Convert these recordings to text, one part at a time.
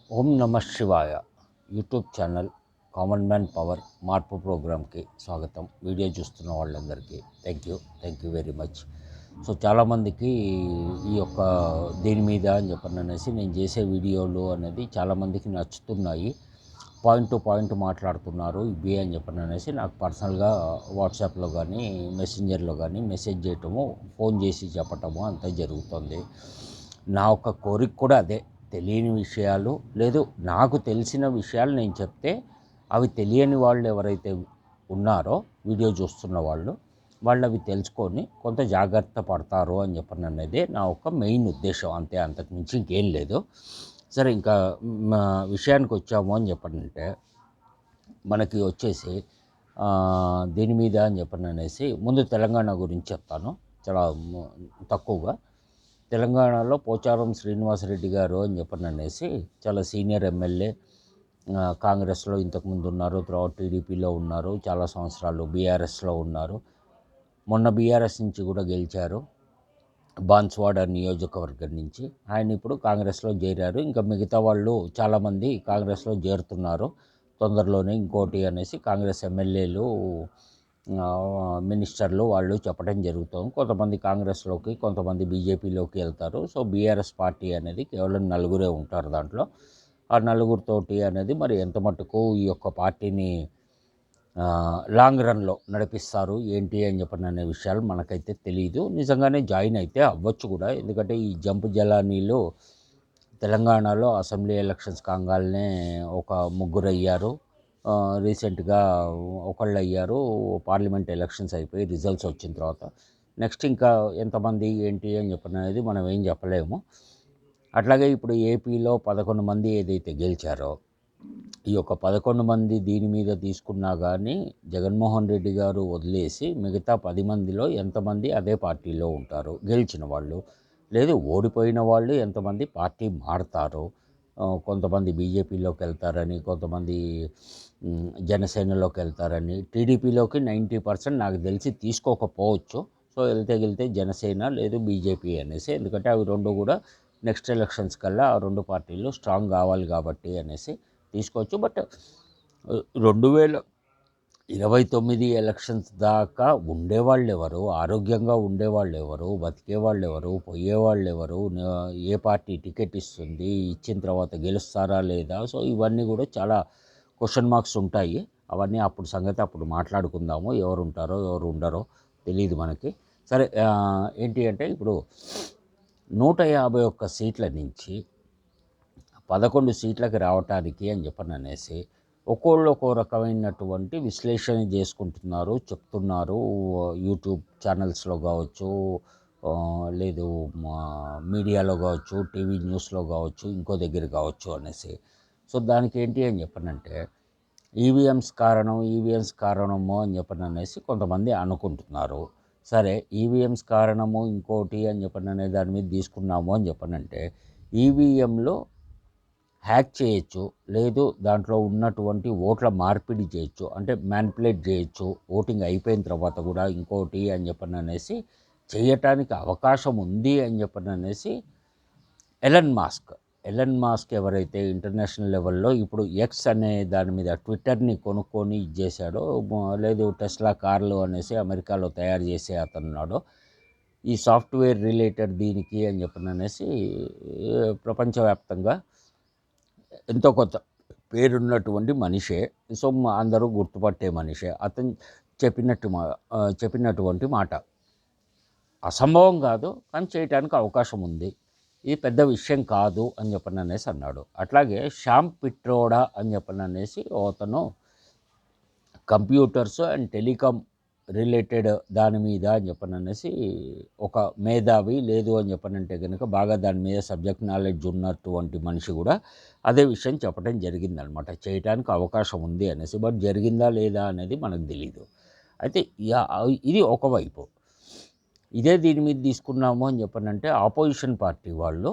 ఓం నమ శివాయ YouTube channel common man power మార్పు ప్రోగ్రామ్కి స్వాగతం. వీడియో చూస్తున్న వాళ్ళందరికీ thank you very much. So చాలామందికి ఈ యొక్క దీని మీద అని చెప్పననేసి నేను చేసే వీడియోలు అనేది చాలామందికి నచ్చుతున్నాయి. పాయింట్ టు పాయింట్ మాట్లాడుతున్నారు ఇవి అని చెప్పననేసి నాకు పర్సనల్గా వాట్సాప్లో కానీ మెసెంజర్లో కానీ మెసేజ్ చేయటము, ఫోన్ చేసి చెప్పటము అంతా జరుగుతుంది. నా ఒక కోరిక కూడా అదే. తెలియని విషయాలు లేదు, నాకు తెలిసిన విషయాలు నేను చెప్తే అవి తెలియని వాళ్ళు ఎవరైతే ఉన్నారో వీడియో చూస్తున్న వాళ్ళు అవి తెలుసుకొని కొంత జాగ్రత్త పడతారు అని చెప్పని అనేది నా ఒక మెయిన్ ఉద్దేశం. అంతే, అంతకు మించి ఇంకేం లేదు. సరే, ఇంకా విషయానికి వచ్చాము అని చెప్పనంటే మనకి వచ్చేసి దీని మీద అని చెప్పని అనేసి ముందు తెలంగాణ గురించి చెప్తాను చాలా తక్కువగా. తెలంగాణలో పోచారం శ్రీనివాసరెడ్డి గారు అని చెప్పననేసి చాలా సీనియర్ ఎమ్మెల్యే, కాంగ్రెస్లో ఇంతకుముందు ఉన్నారు, తర్వాత టీడీపీలో ఉన్నారు, చాలా సంవత్సరాలు బీఆర్ఎస్లో ఉన్నారు. మొన్న బీఆర్ఎస్ నుంచి కూడా గెలిచారు, బాన్స్వాడ నియోజకవర్గం నుంచి. ఆయన ఇప్పుడు కాంగ్రెస్లో చేరారు. ఇంకా మిగతా వాళ్ళు చాలామంది కాంగ్రెస్లో చేరుతున్నారు తొందరలోనే. ఇంకోటి అనేసి కాంగ్రెస్ ఎమ్మెల్యేలు, మినిస్టర్లు వాళ్ళు చెప్పడం జరుగుతుంది. కొంతమంది కాంగ్రెస్లోకి, కొంతమంది బీజేపీలోకి వెళ్తారు. సో బీఆర్ఎస్ పార్టీ అనేది కేవలం నలుగురే ఉంటారు దాంట్లో. ఆ నలుగురితోటి అనేది మరి ఎంత మట్టుకు ఈ యొక్క పార్టీని లాంగ్ రన్లో నడిపిస్తారు ఏంటి అని చెప్పిన అనే విషయాలు మనకైతే తెలియదు. నిజంగానే జాయిన్ అయితే అవ్వచ్చు కూడా, ఎందుకంటే ఈ జంప్ జలానీలో తెలంగాణలో అసెంబ్లీ ఎలక్షన్స్ కాగానే ఒక ముగ్గురు అయ్యారు, రీసెంట్గా ఒకళ్ళు అయ్యారు. పార్లమెంట్ ఎలక్షన్స్ అయిపోయి రిజల్ట్స్ వచ్చిన తర్వాత నెక్స్ట్ ఇంకా ఎంతమంది ఏంటి అని చెప్పినది మనం ఏం చెప్పలేము. అట్లాగే ఇప్పుడు ఏపీలో 11 మంది ఏదైతే గెలిచారో, ఈ యొక్క 11 మంది దీని మీద తీసుకున్నా కానీ జగన్మోహన్ రెడ్డి గారు వదిలేసి మిగతా 10 మందిలో ఎంతమంది అదే పార్టీలో ఉంటారు గెలిచిన వాళ్ళు, లేదు ఓడిపోయిన వాళ్ళు ఎంతమంది పార్టీ మారుతారు. కొంతమంది బీజేపీలోకి వెళ్తారని, కొంతమంది జనసేనలోకి వెళ్తారని, టీడీపీలోకి 90% నాకు తెలిసి తీసుకోకపోవచ్చు. సో వెళ్తే జనసేన లేదు బీజేపీ అనేసి, ఎందుకంటే అవి రెండు కూడా నెక్స్ట్ ఎలక్షన్స్ కల్లా ఆ రెండు పార్టీలు స్ట్రాంగ్ కావాలి కాబట్టి అనేసి తీసుకోవచ్చు. బట్ 2029 ఎలక్షన్స్ దాకా ఉండేవాళ్ళు ఎవరు, ఆరోగ్యంగా ఉండేవాళ్ళు ఎవరు, బతికేవాళ్ళు ఎవరు, పోయేవాళ్ళు ఎవరు, ఏ పార్టీ టికెట్ ఇస్తుంది, ఇచ్చిన తర్వాత గెలుస్తారా లేదా, సో ఇవన్నీ కూడా చాలా క్వశ్చన్ మార్క్స్ ఉంటాయి. అవన్నీ అప్పుడు సంగతి అప్పుడు మాట్లాడుకుందాము. ఎవరు ఉంటారో ఎవరు ఉండరో తెలియదు మనకి. సరే, ఏంటి అంటే ఇప్పుడు 151 సీట్ల నుంచి 11 సీట్లకి రావటానికి అని చెప్పననేసి ఒక్కోళ్ళు ఒక్కో రకమైనటువంటి విశ్లేషణ చేసుకుంటున్నారు, చెప్తున్నారు. యూట్యూబ్ ఛానల్స్లో కావచ్చు, లేదు మీడియాలో కావచ్చు, టీవీ న్యూస్లో కావచ్చు, ఇంకో దగ్గర కావచ్చు అనేసి. సో దానికి ఏంటి అని చెప్పనంటే ఈవీఎంస్ కారణము అని చెప్పననేసి కొంతమంది అనుకుంటున్నారు. సరే, ఈవీఎంస్ కారణము ఇంకోటి అని చెప్పననే దాని మీద తీసుకున్నాము అని చెప్పనంటే ఈవీఎంలో హ్యాక్ చేయొచ్చు, లేదు దాంట్లో ఉన్నటువంటి ఓట్ల మార్పిడి చేయొచ్చు, అంటే మ్యానిపులేట్ చేయొచ్చు ఓటింగ్ అయిపోయిన తర్వాత కూడా ఇంకోటి అని చెప్పననేసి చేయటానికి అవకాశం ఉంది అని చెప్పననేసి ఎలన్ మాస్క్ ఎవరైతే ఇంటర్నేషనల్ లెవెల్లో ఇప్పుడు ఎక్స్ అనే దాని మీద ట్విట్టర్ని కొనుక్కొని ఇచ్చేసాడో, లేదు టెస్లా కార్లు అనేసి అమెరికాలో తయారు చేసే అతనున్నాడో, ఈ సాఫ్ట్వేర్ రిలేటెడ్ దీనికి అని చెప్పననేసి ప్రపంచవ్యాప్తంగా ఎంతో కొంత పేరున్నటువంటి మనిషే. సో అందరూ గుర్తుపట్టే మనిషే. అతను చెప్పినటువంటి మాట అసంభవం కాదు, కానీ చేయడానికి అవకాశం ఉంది, ఇది పెద్ద విషయం కాదు అని చెప్పననేసి అన్నాడు. అట్లాగే శ్యామ్ పిట్రోడా అని చెప్పననేసి అతను కంప్యూటర్స్ అండ్ టెలికాం రిలేటెడ్ దాని మీద అని చెప్పననేసి ఒక మేధావి, లేదు అని చెప్పనంటే కనుక బాగా దాని మీద సబ్జెక్ట్ నాలెడ్జ్ ఉన్నటువంటి మనిషి కూడా అదే విషయం చెప్పడం జరిగిందనమాట, చేయడానికి అవకాశం ఉంది అనేసి. బట్ జరిగిందా లేదా అనేది మనకు తెలీదు. అయితే ఇది ఒకవైపు. ఇదే దీని మీద తీసుకున్నాము అని చెప్పనంటే ఆపోజిషన్ పార్టీ వాళ్ళు,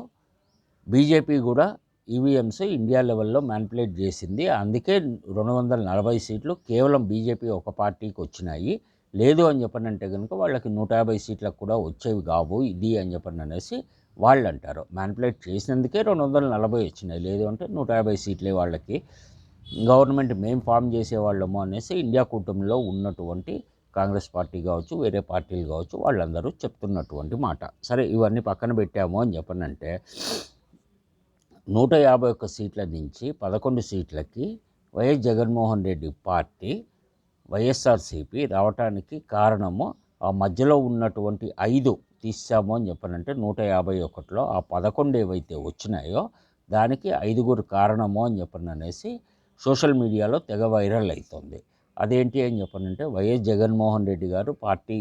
బీజేపీ కూడా ఈవీఎంస్ ఇండియా లెవెల్లో మ్యానిపులేట్ చేసింది, అందుకే 240 సీట్లు కేవలం బీజేపీ ఒక పార్టీకి వచ్చినాయి, లేదు అని చెప్పనంటే కనుక వాళ్ళకి 150 సీట్లకు కూడా వచ్చేవి కావు ఇది అని చెప్పననేసి వాళ్ళు అంటారు. మ్యానిపులేట్ చేసినందుకే 240 వచ్చినాయి, లేదు అంటే 150 సీట్లే వాళ్ళకి. గవర్నమెంట్ మేము ఫామ్ చేసేవాళ్ళము అనేసి ఇండియా కూటమిలో ఉన్నటువంటి కాంగ్రెస్ పార్టీ కావచ్చు, వేరే పార్టీలు కావచ్చు, వాళ్ళందరూ చెప్తున్నటువంటి మాట. సరే, ఇవన్నీ పక్కన పెట్టాము అని చెప్పనంటే 151 సీట్ల నుంచి 11 సీట్లకి వైఎస్ జగన్మోహన్ రెడ్డి పార్టీ వైఎస్ఆర్సీపీ రావటానికి కారణము ఆ మధ్యలో ఉన్నటువంటి 5 తీసాము అని చెప్పనంటే 151లో ఆ 11 ఏవైతే వచ్చినాయో దానికి 5గురు కారణము అని చెప్పననేసి సోషల్ మీడియాలో తెగ వైరల్ అవుతుంది. అదేంటి అని చెప్పనంటే వైఎస్ జగన్మోహన్ రెడ్డి గారు పార్టీ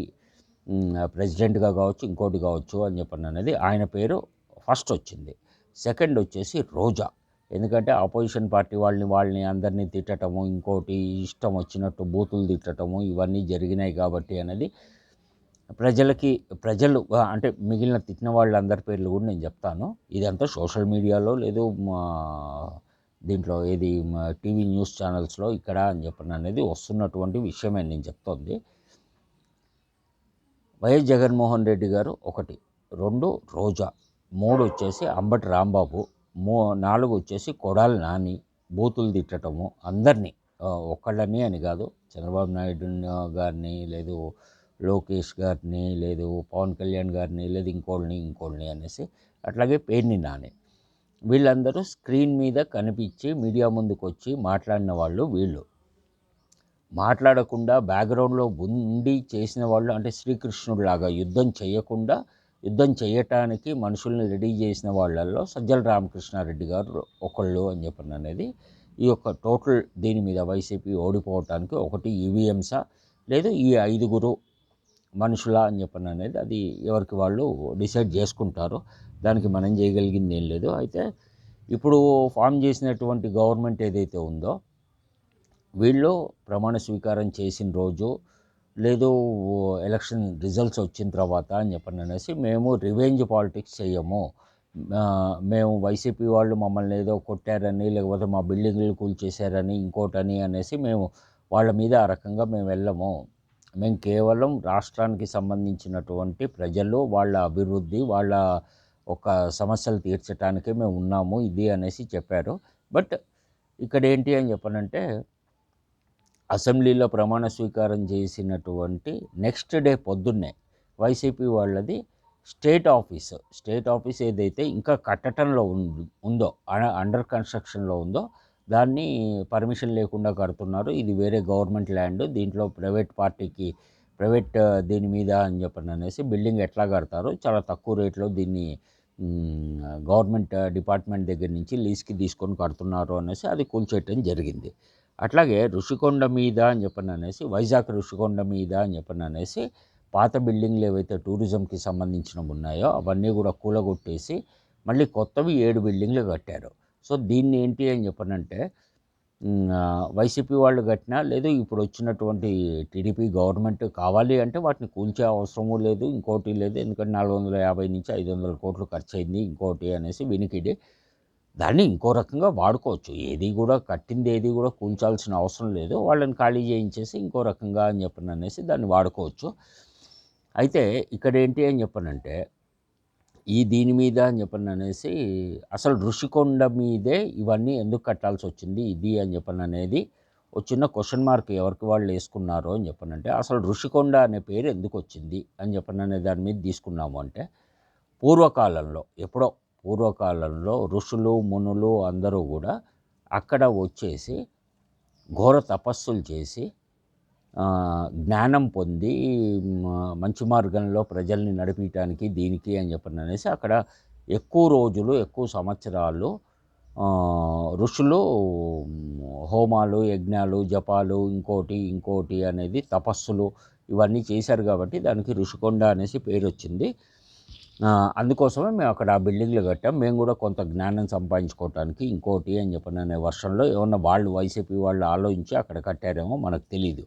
ప్రెసిడెంట్గా కావచ్చు, ఇంకోటి కావచ్చు అని చెప్పననేది ఆయన పేరు ఫస్ట్ వచ్చింది. సెకండ్ వచ్చేసి రోజా. ఎందుకంటే ఆపోజిషన్ పార్టీ వాళ్ళని అందరినీ తిట్టటము, ఇంకోటి ఇష్టం వచ్చినట్టు బూతులు తిట్టటము, ఇవన్నీ జరిగినాయి కాబట్టి అనేది ప్రజలు అంటే మిగిలిన తిట్టిన వాళ్ళందరి పేర్లు కూడా నేను చెప్తాను. ఇదంతా సోషల్ మీడియాలో లేదు దీంట్లో ఏది టీవీ న్యూస్ ఛానల్స్లో ఇక్కడ అని చెప్పిన అనేది వస్తున్నటువంటి విషయమే నేను చెప్తోంది. వైఎస్ జగన్మోహన్ రెడ్డి గారు 1, 2 రోజా, 3 వచ్చేసి అంబటి రాంబాబు, 4 వచ్చేసి కొడాలి నాని బూతులు తిట్టటము అందరినీ, ఒక్కళ్ళని అని కాదు, చంద్రబాబు నాయుడు గారిని, లేదు లోకేష్ గారిని, లేదు పవన్ కళ్యాణ్ గారిని, లేదు ఇంకోళ్ళని అనేసి, అట్లాగే పేర్ని నాని, వీళ్ళందరూ స్క్రీన్ మీద కనిపించి మీడియా ముందుకు వచ్చి మాట్లాడిన వాళ్ళు వీళ్ళు. మాట్లాడకుండా బ్యాక్గ్రౌండ్లో ఉండి చేసిన వాళ్ళు, అంటే శ్రీకృష్ణుడిలాగా యుద్ధం చేయటానికి మనుషుల్ని రెడీ చేసిన వాళ్ళల్లో సజ్జల రామకృష్ణారెడ్డి గారు ఒకళ్ళు అని చెప్పిన అనేది ఈ యొక్క టోటల్ దీని మీద వైసీపీ ఓడిపోవటానికి ఒకటి ఈవీఎంసా లేదు ఈ 5గురు మనుషుల అని చెప్పిన అనేది అది ఎవరికి వాళ్ళు డిసైడ్ చేసుకుంటారు. దానికి మనం చేయగలిగింది ఏం లేదు. అయితే ఇప్పుడు ఫామ్ చేసినటువంటి గవర్నమెంట్ ఏదైతే ఉందో వీళ్ళు ప్రమాణ స్వీకారం చేసిన రోజు లేదు ఎలక్షన్ రిజల్ట్స్ వచ్చిన తర్వాత అని చెప్పని అనేసి మేము రివెంజ్ పాలిటిక్స్ చేయము, మేము వైసీపీ వాళ్ళు మమ్మల్ని ఏదో కొట్టారని లేకపోతే మా బిల్డింగ్లు కూల్చేశారని ఇంకోటని అనేసి మేము వాళ్ళ మీద ఆ రకంగా మేము వెళ్ళము. మేము కేవలం రాష్ట్రానికి సంబంధించినటువంటి ప్రజలు వాళ్ళ అభివృద్ధి వాళ్ళ ఒక సమస్యలు తీర్చడానికే మేము ఉన్నాము ఇది అనేసి చెప్పారు. బట్ ఇక్కడ ఏంటి అని చెప్పనంటే అసెంబ్లీలో ప్రమాణ స్వీకారం చేసినటువంటి నెక్స్ట్ డే పొద్దున్నే వైసీపీ వాళ్ళది స్టేట్ ఆఫీస్ ఏదైతే ఇంకా కట్టడంలో ఉందో అండర్ కన్స్ట్రక్షన్లో ఉందో దాన్ని పర్మిషన్ లేకుండా కడుతున్నారు, ఇది వేరే గవర్నమెంట్ ల్యాండ్, దీంట్లో ప్రైవేట్ దీని మీద అని చెప్పని అనేసి బిల్డింగ్ ఎట్లా కడతారు, చాలా తక్కువ రేట్లో దీన్ని గవర్నమెంట్ డిపార్ట్మెంట్ దగ్గర నుంచి లీజ్కి తీసుకొని కడుతున్నారు అనేసి అది కూల్చేయటం జరిగింది. అట్లాగే ఋషికొండ మీద అని చెప్పని అనేసి వైజాగ్ ఋషికొండ మీద అని చెప్పని అనేసి పాత బిల్డింగ్లు ఏవైతే టూరిజంకి సంబంధించినవి ఉన్నాయో అవన్నీ కూడా కూలగొట్టేసి మళ్ళీ కొత్తవి 7 బిల్డింగ్లు కట్టారు. సో దీన్ని ఏంటి అని చెప్పనంటే వైసీపీ వాళ్ళు కట్టినా లేదు ఇప్పుడు వచ్చినటువంటి టీడీపీ గవర్నమెంట్ కావాలి అంటే వాటిని కూల్చే అవసరమూ లేదు, ఇంకోటి లేదు. ఎందుకంటే 450 నుంచి 500 కోట్లు ఖర్చు అయింది ఇంకోటి అనేసి వినికిడి. దాన్ని ఇంకో రకంగా వాడుకోవచ్చు, కట్టింది ఏది కూడా కూల్చాల్సిన అవసరం లేదు, వాళ్ళని ఖాళీ చేయించేసి ఇంకో రకంగా అని చెప్పని అనేసి దాన్ని వాడుకోవచ్చు. అయితే ఇక్కడ ఏంటి అని చెప్పనంటే దీని మీద అని చెప్పని అనేసి అసలు ఋషికొండ మీదే ఇవన్నీ ఎందుకు కట్టాల్సి వచ్చింది ఇది అని చెప్పని అనేది ఒక చిన్న క్వశ్చన్ మార్క్ ఎవరికి వాళ్ళు వేసుకున్నారో అని చెప్పనంటే అసలు ఋషికొండ అనే పేరు ఎందుకు వచ్చింది అని చెప్పని అనే దాని మీద తీసుకున్నాము అంటే పూర్వకాలంలో ఋషులు మునులు అందరూ కూడా అక్కడ వచ్చేసి ఘోర తపస్సులు చేసి జ్ఞానం పొంది మంచి మార్గంలో ప్రజల్ని నడిపించడానికి దీనికి అని చెప్పని అనేసి అక్కడ ఎక్కువ రోజులు ఎక్కువ సంవత్సరాలు ఋషులు హోమాలు యజ్ఞాలు జపాలు ఇంకోటి అనేది తపస్సులు ఇవన్నీ చేశారు కాబట్టి దానికి ఋషికొండ అనేసి పేరు వచ్చింది. అందుకోసమే మేము అక్కడ ఆ బిల్డింగ్లు కట్టాం, మేము కూడా కొంత జ్ఞానం సంపాదించుకోవటానికి ఇంకోటి అని చెప్పని అనే వర్షంలో ఏమన్నా వాళ్ళు వైసీపీ వాళ్ళు ఆలోచించి అక్కడ కట్టారేమో మనకు తెలీదు.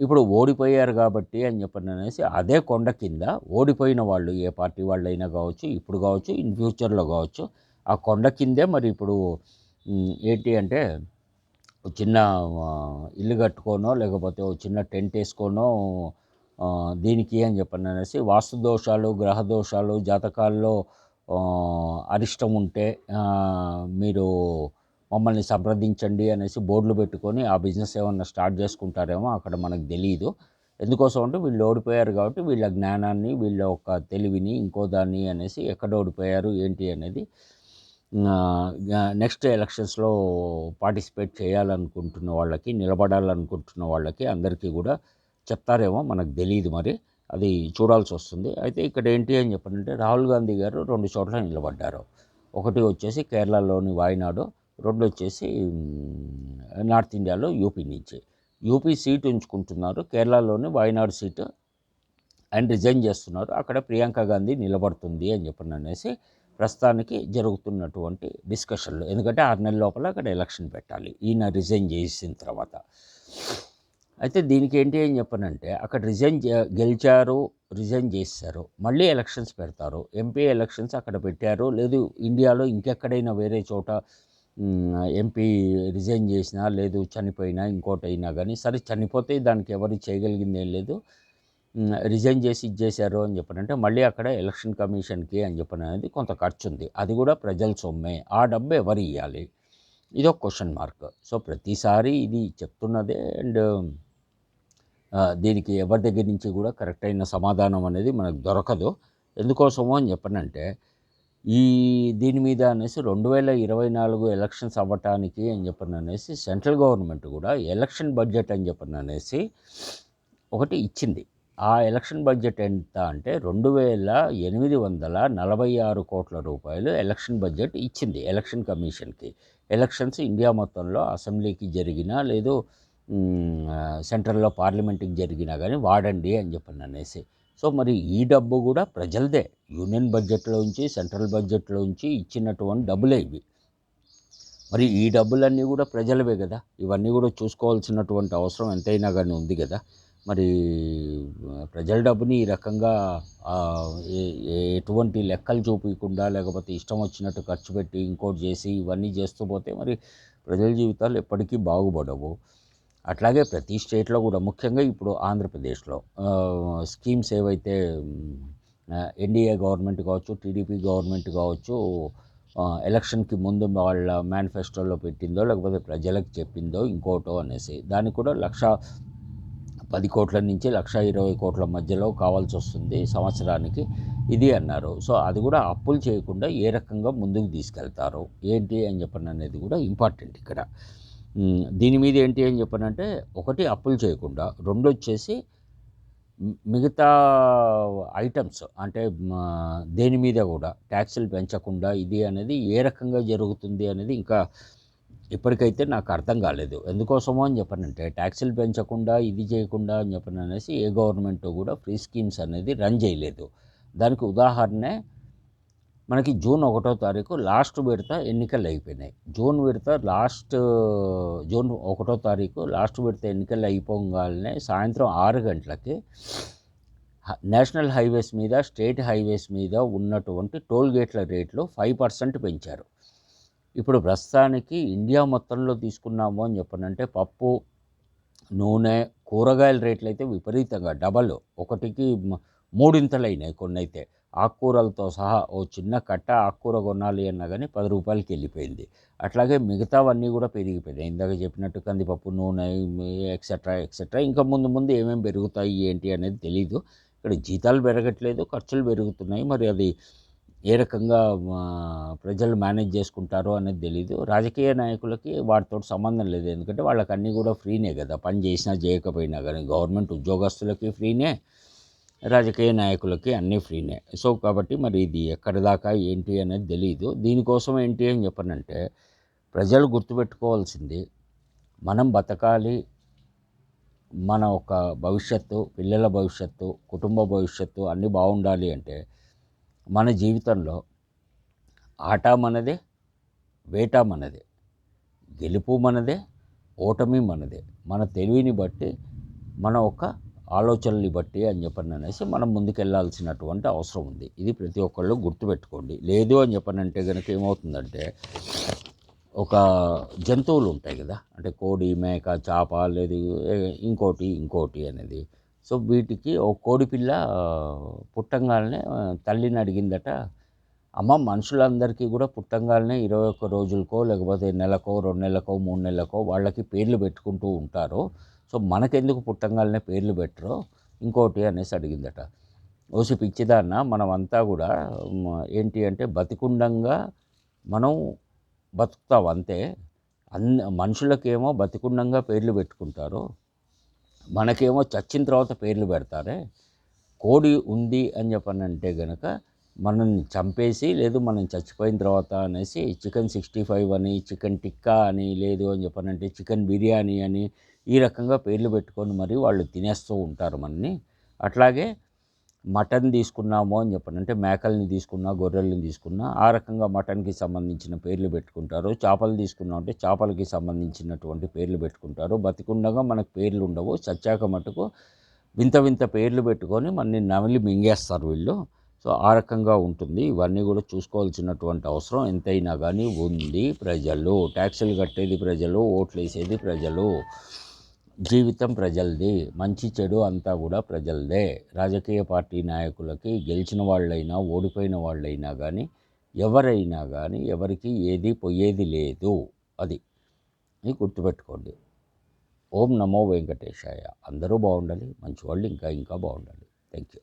ఇప్పుడు ఓడిపోయారు కాబట్టి అని చెప్పని అనేసి అదే కొండ కింద ఓడిపోయిన వాళ్ళు ఏ పార్టీ వాళ్ళు అయినా కావచ్చు, ఇప్పుడు కావచ్చు, ఇన్ ఫ్యూచర్లో కావచ్చు, ఆ కొండ కిందే మరి ఇప్పుడు ఏంటి అంటే చిన్న ఇల్లు కట్టుకోనో లేకపోతే చిన్న టెంట్ వేసుకోనో దీనికి అని చెప్పని అనేసి వాస్తు దోషాలు గ్రహ దోషాలు జాతకాల్లో అరిష్టం ఉంటే మీరు మమ్మల్ని సంప్రదించండి అనేసి బోర్డులు పెట్టుకొని ఆ బిజినెస్ ఏమన్నా స్టార్ట్ చేసుకుంటారేమో అక్కడ మనకు తెలియదు. ఎందుకోసం అంటే వీళ్ళు ఓడిపోయారు కాబట్టి వీళ్ళ జ్ఞానాన్ని, వీళ్ళ ఒక తెలివిని, ఇంకో దాన్ని అనేసి ఎక్కడ ఓడిపోయారు ఏంటి అనేది నెక్స్ట్ ఎలక్షన్స్లో పార్టిసిపేట్ చేయాలనుకుంటున్న వాళ్ళకి, నిలబడాలనుకుంటున్న వాళ్ళకి అందరికీ కూడా చెప్తారేమో మనకు తెలియదు. మరి అది చూడాల్సి వస్తుంది. అయితే ఇక్కడ ఏంటి అని చెప్పాలంటే రాహుల్ గాంధీ గారు 2 చోట్ల నిలబడ్డారు. ఒకటి వచ్చేసి కేరళలోని వాయనాడు, 2 వచ్చేసి నార్త్ ఇండియాలో యూపీ నుంచి. యూపీ సీట్ ఉంచుకుంటున్నారు, కేరళలోని వాయనాడు సీటు ఆయన రిజైన్ చేస్తున్నారు. అక్కడ ప్రియాంక గాంధీ నిలబడుతుంది అని అనేసి ప్రస్తుతానికి జరుగుతున్నటువంటి డిస్కషన్లు. ఎందుకంటే 6 నెలల లోపల అక్కడ ఎలక్షన్ పెట్టాలి ఈయన రిజైన్ చేసిన తర్వాత. అయితే దీనికి ఏంటి అని చెప్పనంటే అక్కడ గెలిచారు, రిజైన్ చేశారు, మళ్ళీ ఎలక్షన్స్ పెడతారు. ఎంపీ ఎలక్షన్స్ అక్కడ పెట్టారు, లేదు ఇండియాలో ఇంకెక్కడైనా వేరే చోట ఎంపీ రిజైన్ చేసినా, లేదు చనిపోయినా, ఇంకోటైనా కానీ సరే, చనిపోతే దానికి ఎవరు చేయగలిగింది ఏం లేదు. రిజైన్ చేసి ఇచ్చేశారు అని చెప్పనంటే మళ్ళీ అక్కడ ఎలక్షన్ కమిషన్కి అని చెప్పనేది కొంత ఖర్చు ఉంది. అది కూడా ప్రజల సొమ్మే. ఆ డబ్బు ఎవరు ఇవ్వాలి? ఇదొక క్వశ్చన్ మార్క్. సో ప్రతిసారి ఇది చెప్తున్నదే. అండ్ దీనికి ఎవరి దగ్గర నుంచి కూడా కరెక్ట్ అయిన సమాధానం అనేది మనకు దొరకదు. ఎందుకోసమో అని చెప్పనంటే దీని మీద అనేసి 2024 ఎలక్షన్స్ అవ్వటానికి అని చెప్పననేసి సెంట్రల్ గవర్నమెంట్ కూడా ఎలక్షన్ బడ్జెట్ అని చెప్పననేసి ఒకటి ఇచ్చింది. ఆ ఎలక్షన్ బడ్జెట్ ఎంత అంటే 2846 కోట్ల రూపాయలు ఎలక్షన్ బడ్జెట్ ఇచ్చింది ఎలక్షన్ కమిషన్కి. ఎలక్షన్స్ ఇండియా మొత్తంలో అసెంబ్లీకి జరిగినా, లేదు సెంట్రల్లో పార్లమెంట్కి జరిగినా కానీ వాడండి అని చెప్పననేసి. సో మరి ఈ డబ్బు కూడా ప్రజలదే, యూనియన్ బడ్జెట్లోంచి, సెంట్రల్ బడ్జెట్లోంచి ఇచ్చినటువంటి డబ్బులే ఇవి. మరి ఈ డబ్బులన్నీ కూడా ప్రజలవే కదా, ఇవన్నీ కూడా చూసుకోవాల్సినటువంటి అవసరం ఎంతైనా కానీ ఉంది కదా. మరి ప్రజల డబ్బుని ఈ రకంగా ఎటువంటి లెక్కలు చూపించకుండా, లేకపోతే ఇష్టం వచ్చినట్టు ఖర్చు పెట్టి ఇంకోటి చేసి ఇవన్నీ చేస్తూ పోతే మరి ప్రజల జీవితాలు ఎప్పటికీ బాగుపడవు. అట్లాగే ప్రతి స్టేట్లో కూడా, ముఖ్యంగా ఇప్పుడు ఆంధ్రప్రదేశ్లో స్కీమ్స్ ఏవైతే ఎన్డీఏ గవర్నమెంట్ కావచ్చు, టీడీపీ గవర్నమెంట్ కావచ్చు, ఎలక్షన్కి ముందు వాళ్ళ మేనిఫెస్టోలో పెట్టిందో, లేకపోతే ప్రజలకు చెప్పిందో ఇంకోటో అనేసి, దానికి కూడా 1,10 కోట్ల నుంచి 1,20 కోట్ల మధ్యలో కావాల్సి వస్తుంది సంవత్సరానికి ఇది అన్నారు. సో అది కూడా అప్పులు చేయకుండా ఏ రకంగా ముందుకు తీసుకెళ్తారు ఏంటి అని చెప్పని అనేది కూడా ఇంపార్టెంట్ ఇక్కడ. దీని మీద ఏంటి అని చెప్పనంటే, ఒకటి అప్పులు చేయకుండా, 2 వచ్చేసి మిగతా ఐటమ్స్ అంటే దేని మీద కూడా ట్యాక్సులు పెంచకుండా ఇది అనేది ఏ రకంగా జరుగుతుంది అనేది ఇంకా ఇప్పటికైతే నాకు అర్థం కాలేదు. ఎందుకోసమో అని చెప్పనంటే, ట్యాక్సులు పెంచకుండా ఇది చేయకుండా అని చెప్పననేసి ఏ గవర్నమెంట్ కూడా ఫ్రీ స్కీమ్స్ అనేది రన్ చేయలేదు. దానికి ఉదాహరణే మనకి జూన్ 1వ తారీఖు లాస్ట్ విడత ఎన్నికలు అయిపోయినాయి. జూన్ 1వ తారీఖు లాస్ట్ విడత ఎన్నికలు అయిపోగానే సాయంత్రం 6 గంటలకి నేషనల్ హైవేస్ మీద, స్టేట్ హైవేస్ మీద ఉన్నటువంటి టోల్ గేట్ల రేట్లు 5% పెంచారు. ఇప్పుడు ప్రస్తుతానికి ఇండియా మొత్తంలో తీసుకున్నాము అని చెప్పనంటే పప్పు, నూనె, కూరగాయల రేట్లు అయితే విపరీతంగా డబల్, 1కి 3 అయినాయి. కొన్ని అయితే ఆకుకూరలతో సహా ఓ చిన్న కట్ట ఆకుకూర కొనాలి అన్నా కానీ 10 రూపాయలకి వెళ్ళిపోయింది. అట్లాగే మిగతావన్నీ కూడా పెరిగిపోయినాయి. ఇందాక చెప్పినట్టు కందిపప్పు, నూనె, ఎక్సెట్రా ఇంకా ముందు ముందు ఏమేమి పెరుగుతాయి ఏంటి అనేది తెలీదు. ఇక్కడ జీతాలు పెరగట్లేదు, ఖర్చులు పెరుగుతున్నాయి. మరి అది ఏ రకంగా ప్రజలు మేనేజ్ చేసుకుంటారో అనేది తెలీదు. రాజకీయ నాయకులకి వాటితో సంబంధం లేదు. ఎందుకంటే వాళ్ళకి అన్నీ కూడా ఫ్రీనే కదా, పని చేసినా చేయకపోయినా కానీ. గవర్నమెంట్ ఉద్యోగస్తులకి ఫ్రీనే, రాజకీయ నాయకులకి అన్నీ ఫ్రీనే. సో కాబట్టి మరి ఇది ఎక్కడి దాకా ఏంటి అనేది తెలియదు. దీనికోసం ఏంటి అని చెప్పనంటే, ప్రజలు గుర్తుపెట్టుకోవాల్సింది, మనం బతకాలి, మన ఒక భవిష్యత్తు, పిల్లల భవిష్యత్తు, కుటుంబ భవిష్యత్తు అన్నీ బాగుండాలి అంటే మన జీవితంలో ఆట మనదే, వేట మనదే, గెలుపు మనదే, ఓటమి మనదే. మన తెలివిని బట్టి, మన ఒక ఆలోచనల్ని బట్టి అని చెప్పననేసి మనం ముందుకెళ్లాల్సినటువంటి అవసరం ఉంది. ఇది ప్రతి ఒక్కళ్ళు గుర్తుపెట్టుకోండి. లేదు అని చెప్పనంటే కనుక ఏమవుతుందంటే, ఒక జంతువులు ఉంటాయి కదా, అంటే కోడి, మేక, చేప, లేదు ఇంకోటి అనేది. సో వీటికి ఓ కోడిపిల్ల పుట్టంగానే తల్లిని అడిగిందట, మనుషులందరికీ కూడా పుట్టంగానే 21 రోజులకో, లేకపోతే నెలకో, 2 నెలలకో, 3 నెలలకో వాళ్ళకి పేర్లు పెట్టుకుంటూ ఉంటారు. సో, మనకెందుకు పుట్టంగానే పేర్లు పెట్టరో ఇంకోటి అనేసి అడిగిందట. ఓసి పిచ్చిదాన్న, మనమంతా కూడా ఏంటి అంటే బతికుండంగా మనం బతుకుతాం అంతే. మనుషులకేమో బతికుండంగా పేర్లు పెట్టుకుంటారు, మనకేమో చచ్చిన తర్వాత పేర్లు పెడతారే. కోడి ఉంది అని చెప్పనంటే గనక మనల్ని చంపేసి, లేదు మనం చచ్చిపోయిన తర్వాత అనేసి చికెన్ 65 అని, చికెన్ టిక్కా అని, లేదు అని చెప్పనంటే చికెన్ బిర్యానీ అని, ఈ రకంగా పేర్లు పెట్టుకొని మరి వాళ్ళు తినేస్తూ ఉంటారు మనని. అట్లాగే మటన్ తీసుకున్నాము అని చెప్పనంటే మేకల్ని తీసుకున్నా, గొర్రెల్ని తీసుకున్నా ఆ రకంగా మటన్కి సంబంధించిన పేర్లు పెట్టుకుంటారు. చేపలు తీసుకున్నాం అంటే చేపలకి సంబంధించినటువంటి పేర్లు పెట్టుకుంటారు. బతికుండగా మనకు పేర్లు ఉండవు, చచ్చాక మటుకు వింత వింత పేర్లు పెట్టుకొని మనని నమిలి మింగేస్తారు వీళ్ళు. సో, ఆ రకంగా ఉంటుంది. ఇవన్నీ కూడా చూసుకోవాల్సినటువంటి అవసరం ఎంతైనా కానీ ఉంది. ప్రజలు ట్యాక్సులు కట్టేది ప్రజలు, ఓట్లు వేసేది ప్రజలు, జీవితం ప్రజలది, మంచి చెడు అంతా కూడా ప్రజలదే. రాజకీయ పార్టీ నాయకులకి గెలిచిన వాళ్ళైనా, ఓడిపోయిన వాళ్ళైనా కానీ, ఎవరైనా కానీ ఎవరికి ఏది పోయేది లేదు. అది గుర్తుపెట్టుకోండి. ఓం నమో వెంకటేశాయ. అందరూ బాగుండాలి, మంచి వాళ్ళు ఇంకా ఇంకా బాగుండాలి. Thank you.